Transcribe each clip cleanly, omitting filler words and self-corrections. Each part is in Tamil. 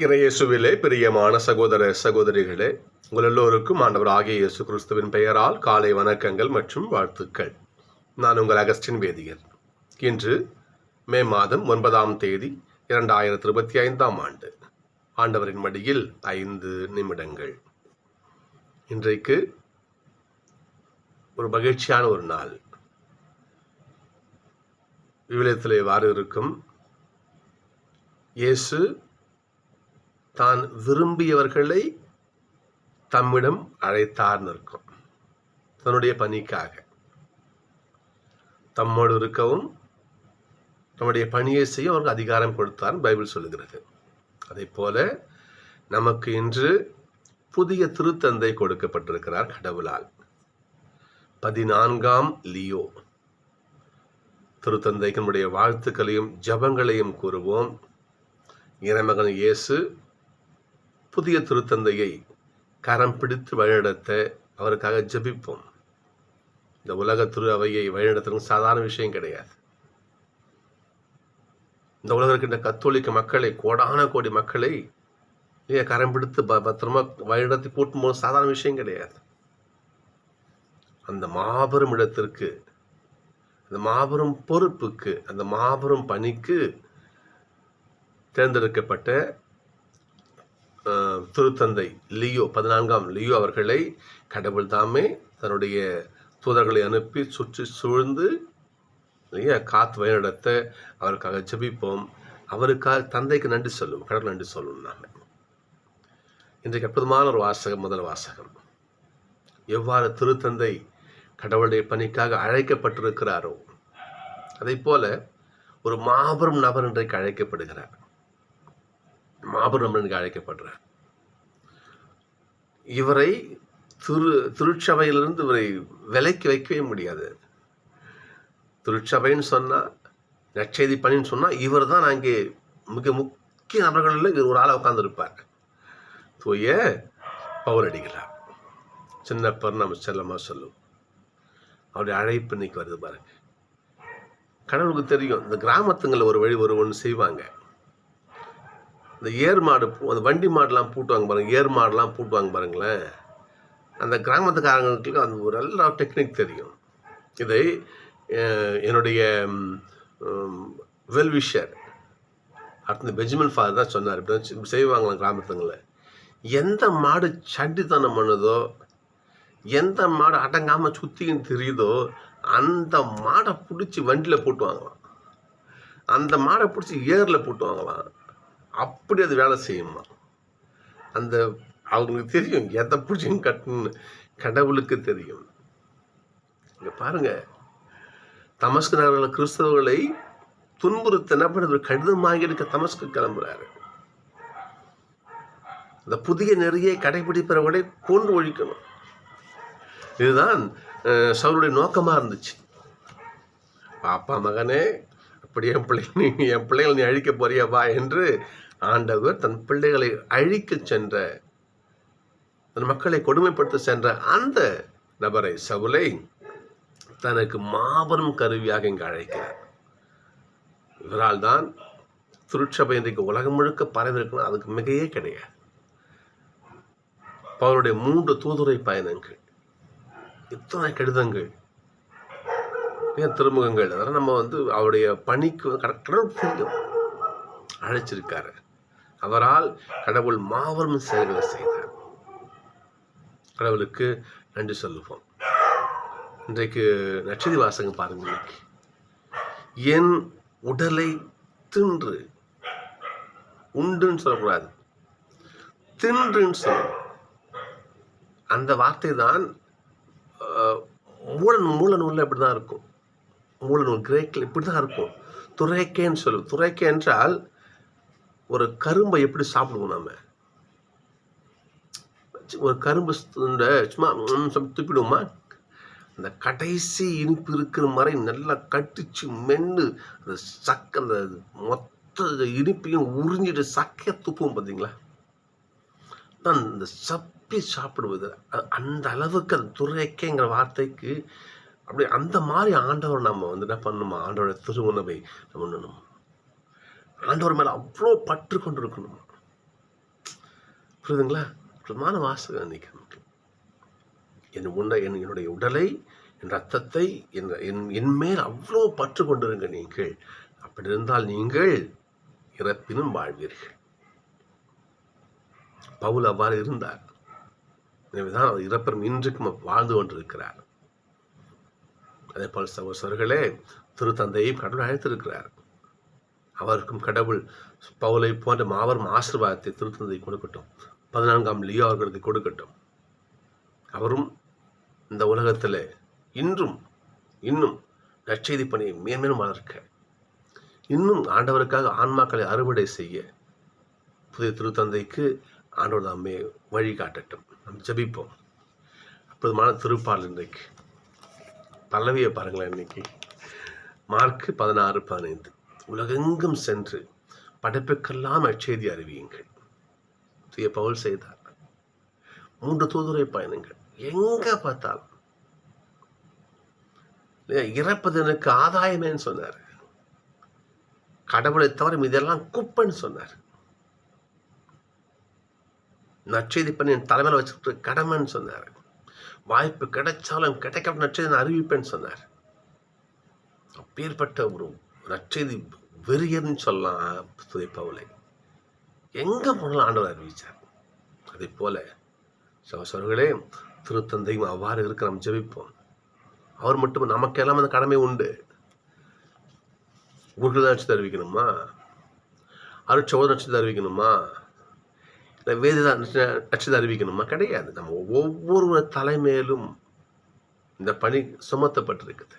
இறையேசுவிலே பிரியமான சகோதர சகோதரிகளே, உங்கள் எல்லோருக்கும் ஆண்டவர் ஆகிய இயேசு கிறிஸ்துவின் பெயரால் காலை வணக்கங்கள் மற்றும் வாழ்த்துக்கள். நான் உங்கள் அகஸ்டின் வேதியர். இன்று மே மாதம் 9ஆம் தேதி 2025ஆம் ஆண்டு. ஆண்டவரின் மடியில் 5 நிமிடங்கள். இன்றைக்கு ஒரு மகிழ்ச்சியான ஒரு நாள். விவிலியத்திலே வார இருக்கும், இயேசு தான் விரும்பியவர்களை தம்மிடம் அழைத்தார்னு இருக்கும். தன்னுடைய பணிக்காக தம்மோடு இருக்கவும் தம்முடைய பணியை செய்ய அவருக்கு அதிகாரம் கொடுத்தார் பைபிள் சொல்லுகிறது. அதே போல நமக்கு இன்று புதிய திருத்தந்தை கொடுக்கப்பட்டிருக்கிறார் கடவுளால். 14ஆம் லியோ திருத்தந்தைக்கு நம்முடைய வாழ்த்துக்களையும் ஜபங்களையும் கூறுவோம். இறைமகன் இயேசு புதிய திருத்தந்தையை கரம் பிடித்து வழிநடத்த அவருக்காக ஜெபிப்போம். இந்த உலக திரு அவையை வழிநடத்துறது சாதாரண விஷயம் கிடையாது. இந்த உலகம் இருக்கின்ற கத்தோலிக்க மக்களை, கோடான கோடி மக்களை கரம் பிடித்து பத்திரமா வழிநடத்தி கூட்டும்போது சாதாரண விஷயம் கிடையாது. அந்த மாபெரும் இடத்திற்கு, அந்த மாபெரும் பொறுப்புக்கு, அந்த மாபெரும் பணிக்கு தேர்ந்தெடுக்கப்பட்ட திருத்தந்தை லியோ 14ஆம் லியோ அவர்களை கடவுள் தாமே தன்னுடைய தூதர்களை அனுப்பி சுற்றி சூழ்ந்து காத்து வழிநடத்த அவருக்காக ஜெபிப்போம். அவருக்காக தந்தைக்கு நன்றி சொல்லுவோம், கடவுள் நன்றி சொல்லணும். நாம இன்றைக்கு அற்புதமான ஒரு வாசகம், முதல் வாசகம். எவ்வாறு திருத்தந்தை கடவுளுடைய பணிக்காக அழைக்கப்பட்டிருக்கிறாரோ அதை போல ஒரு மாபெரும் நபர் இன்றைக்கு அழைக்கப்படுகிறார். மாபெரும் நபர் அழைக்கப்படுறார். இவரை திருச்சபையிலிருந்து இவரை விலைக்கு வைக்கவே முடியாது. திருச்சபைன்னு சொன்னா, நற்செய்தி பணின்னு சொன்னா, இவர் தான் அங்கே மிக முக்கிய நபர்களில் இவர் ஒரு ஆளை உட்கார்ந்துருப்பார். தூய பவுலடிகளார். சின்னப்பர் நம்ம செல்லமா சொல்லுவோம். அவருடைய அழைப்பு இன்னைக்கு வருது பாருங்க. கடவுளுக்கு தெரியும், இந்த கிராமத்துங்களில் ஒரு வழி ஒன்று செய்வாங்க. இந்த ஏர் மாடு, அந்த வண்டி மாடுலாம் பூட்டுவாங்க பாருங்க, ஏர் மாடுலாம் பூட்டுவாங்க பாருங்களேன். அந்த கிராமத்துக்காரங்களுக்கு அந்த ஒரு நல்ல டெக்னிக் தெரியும். இதை என்னுடைய வெல்விஷர் அடுத்த பெஞ்சமின் ஃபாதர் தான் சொன்னார். இப்படி செய்வாங்களாம் கிராமத்துங்களில். எந்த மாடு சண்டித்தனம் பண்ணுதோ, எந்த மாடு அடங்காமல் சுற்றின்னு தெரியுதோ, அந்த மாடை பிடிச்சி வண்டியில் போட்டுவாங்களாம், அந்த மாடை பிடிச்சி ஏரில் போட்டுவாங்களாம். அப்படி அது வேலை செய்யுமா. அந்த அவங்களுக்கு தெரியும் எதை பிடிச்சும் கட்டுன்னு, கடவுளுக்கு தெரியும். இங்க பாருங்க, தமஸ்கு நகரில் கிறிஸ்தவர்களை துன்புறுத்த என்ன பண்ண கடிதம் வாங்கியிருக்க தமஸ்கு கிளம்புறாரு. இந்த புதிய நெறியை கடைபிடிப்பவர்களை கொண்டு ஒழிக்கணும். இதுதான் சவுளுடைய நோக்கமாக இருந்துச்சு. பாப்பா மகனே, அப்படி என் பிள்ளைகளை நீ அழிக்க போறியா வா என்று ஆண்டவர் தன் பிள்ளைகளை அழிக்க சென்ற, தன் மக்களை கொடுமைப்படுத்த சென்ற அந்த நபரை, சவுலை, தனக்கு மாபெரும் கருவியாக இங்கு அழைக்கிறார். இவரால் தான் திருச்சபை இன்றைக்கு உலகம் முழுக்க பரவி இருக்கணும். அதுக்கு மிகையே கிடையாது. அவருடைய 3 தூதுரை பயணங்கள், இத்தனை கடிதங்கள், திருமுகங்கள், அதெல்லாம் நம்ம அவருடைய பணிக்கு கடவுள் தெரியும் அழைச்சிருக்காரு. அவரால் கடவுள் மாபெரும் செயல்களை செய்தார். கடவுளுக்கு நன்றி சொல்லுவோம். இன்றைக்கு நற்செய்தி வாசகம் பாருங்க. இன்னைக்கு என் உடலை தின்று, உண்டுன்னு சொல்லக்கூடாது, தின்றுன்னு சொல்லணும். அந்த வார்த்தை தான் மூல நூலில் இப்படி தான் இருக்கும். மூல நூல் கிரேக்கில் இப்படி தான் இருக்கும். துரைக்கேன்னு சொல்லுவோம். துரைக்கே என்றால் ஒரு கரும்பை எப்படி சாப்பிடுவோம் நம்ம. ஒரு கரும்பு சும்மா துப்பிடுவோமா, அந்த கடைசி இனிப்பு இருக்கிற மாதிரி நல்லா கட்டிச்சு மென்று அந்த சக்கை, அந்த மொத்த இனிப்பையும் உறிஞ்சிட்டு சக்கையை துப்புவோம் பார்த்தீங்களா, தான் இந்த சப்பி சாப்பிடுவது. அந்த அளவுக்கு அந்த துரைக்கைங்கிற வார்த்தைக்கு அப்படி அந்த மாதிரி ஆண்டவர் நம்ம என்ன பண்ணணுமா, ஆண்டவருடைய திருவுணவை நம்ம உண்ணணும். ஆண்டவர் மேலே அவ்வளோ பற்று கொண்டு இருக்கணும். புரியுதுங்களா? அற்புதமான வாசகம் இன்னைக்கு நமக்கு. என்னுடைய உடலை, என் ரத்தத்தை, என் மேல் அவ்வளோ பற்று கொண்டிருங்க நீங்கள். அப்படி இருந்தால் நீங்கள் இறப்பினும் வாழ்வீர்கள். பவுல் அவ்வாறு இருந்தார். எனவேதான் அவர் இறப்பினும் இன்றைக்கும் வாழ்ந்து கொண்டிருக்கிறார். அதே போல சகோதரர்களே, திருத்தந்தையை கடவுள் அழைத்திருக்கிறார். அவருக்கும் கடவுள் பவுலை போன்ற மாபெரும் ஆசீர்வாதத்தை திருத்தந்தை கொடுக்கட்டும். 14ஆம் லியோ அவர்களுக்கு கொடுக்கட்டும். அவரும் இந்த உலகத்தில் இன்னும் நற்செய்தி பணியை மேன்மேலும் வளர்க்க, இன்னும் ஆண்டவருக்காக ஆன்மாக்களை அறுவடை செய்ய புதிய திருத்தந்தைக்கு ஆண்டவர் தாமே வழிகாட்டட்டும். நாம் ஜெபிப்போம். அற்புதமான திருப்பாடல் இன்றைக்கு பல்லவியை பாருங்களேன். இன்னைக்கு மார்க் 16:15 உலகெங்கும் சென்று படைப்புக்கெல்லாம் நற்செய்தி அறிவியுங்கள். தூய பவுல் செய்தார். 3 தூதுரை பயணங்கள். எங்க பார்த்தாலும் இறப்பது எனக்கு ஆதாயமேன்னு சொன்னார். கடவுளை தவிர இதெல்லாம் குப்பைன்னு சொன்னார். நற்செய்தி பண்ணி என் தலைமையில் வச்சுக்கிட்டு கடமைன்னு சொன்னார். வாய்ப்பு கிடைச்சாலும் கிடைக்க நற்செய்தி அறிவிப்பேன்னு சொன்னார். அப்பேற்பட்ட ஒரு நற்செய்தி வெறியர்னு சொல்லலாம் துதை பவுலை. எங்க போனாலும் ஆண்டவர் அறிவிச்சார். அதே போல சகோதரர்களே, திருத்தந்தையும் அவ்வாறு இருக்க நாம் ஜெபிப்போம். அவர் மட்டும் நமக்கெல்லாம் அந்த கடமை உண்டு. ஊர்கள் நட்சத்திரம் அறிவிக்கணுமா, அருட்சோதர நட்சத்திரம் அறிவிக்கணுமா, இல்லை வேத நட்சத்திரம் அறிவிக்கணுமா? கிடையாது. நம்ம ஒவ்வொரு தலைமையிலும் இந்த பணி சுமத்தப்பட்டிருக்குது.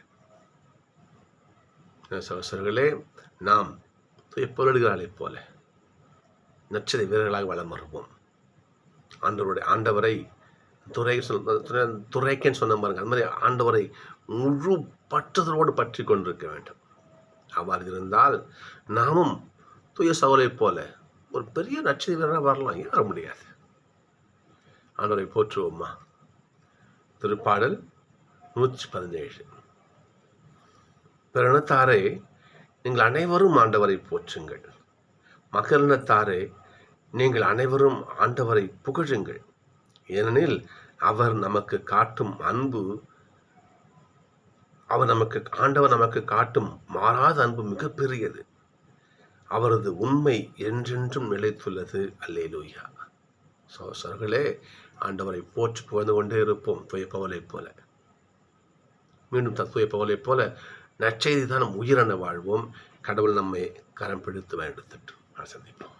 சகோதரர்களே, நாம் எப்பொழுதுகளை போல நட்சத்திர வீரர்களாக வளம் வருவோம். ஆண்டவரை துறைக்கேன்னு சொன்ன பாருங்க, அந்த மாதிரி ஆண்டவரை முழு பற்றுதலோடு பற்றி கொண்டிருக்க வேண்டும். அவ்வாறு இருந்தால் நாமும் தூய சவுலை போல ஒரு பெரிய நட்சத்திர வீரராக வரலாம். ஏன் வர முடியாது? ஆண்டவரை போற்றுவோமா? திருப்பாடல் 117. பிறனத்தாரே, நீங்கள் அனைவரும் ஆண்டவரை போற்றுங்கள். மகளினத்தாரே, நீங்கள் அனைவரும் ஆண்டவரை புகழுங்கள். ஏனெனில் அவர் நமக்கு காட்டும் அன்பு, ஆண்டவர் நமக்கு காட்டும் மாறாத அன்பு மிகப்பெரியது. அவரது உண்மை என்றென்றும் நிலைத்துள்ளது. அல்லேலூயா. சகோதரர்களே, ஆண்டவரை போற்றி புகழ்ந்து கொண்டே இருப்போம். தூய பவுலை போல, மீண்டும் தூய பவுலை போல நற்செய்தி தான் உயிரென வாழ்வோம். கடவுள் நம்மை கரம் பிடித்து வேண்டுத்தட்டும். சந்திப்போம்.